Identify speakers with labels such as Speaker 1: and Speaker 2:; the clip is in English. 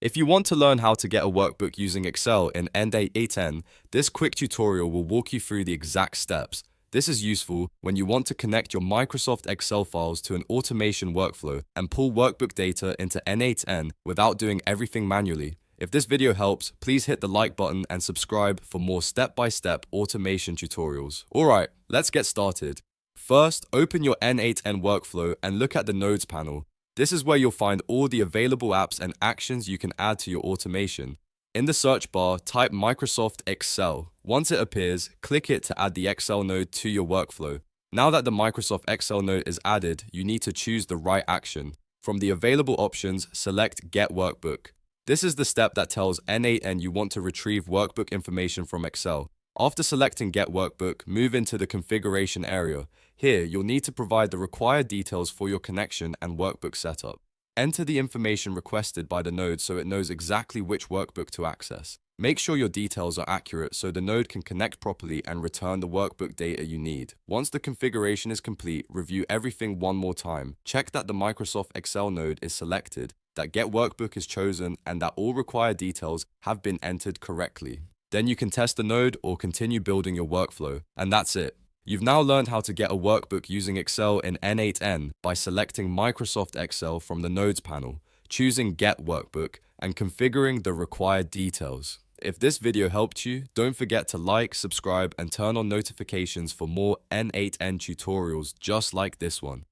Speaker 1: If you want to learn how to get a workbook using Excel in n8n, this quick tutorial will walk you through the exact steps. This is useful when you want to connect your Microsoft Excel files to an automation workflow and pull workbook data into n8n without doing everything manually. If this video helps, please hit the like button and subscribe for more step-by-step automation tutorials. Alright, let's get started. First, open your n8n workflow and look at the Nodes panel. This is where you'll find all the available apps and actions you can add to your automation. In the search bar, type Microsoft Excel. Once it appears, click it to add the Excel node to your workflow. Now that the Microsoft Excel node is added, you need to choose the right action. From the available options, select Get Workbook. This is the step that tells n8n you want to retrieve workbook information from Excel. After selecting Get Workbook, move into the configuration area. Here, you'll need to provide the required details for your connection and workbook setup. Enter the information requested by the node so it knows exactly which workbook to access. Make sure your details are accurate so the node can connect properly and return the workbook data you need. Once the configuration is complete, review everything one more time. Check that the Microsoft Excel node is selected, that Get Workbook is chosen, and that all required details have been entered correctly. Then you can test the node or continue building your workflow. And that's it. You've now learned how to get a workbook using Excel in n8n by selecting Microsoft Excel from the Nodes panel, choosing Get Workbook, and configuring the required details. If this video helped you, don't forget to like, subscribe, and turn on notifications for more n8n tutorials just like this one.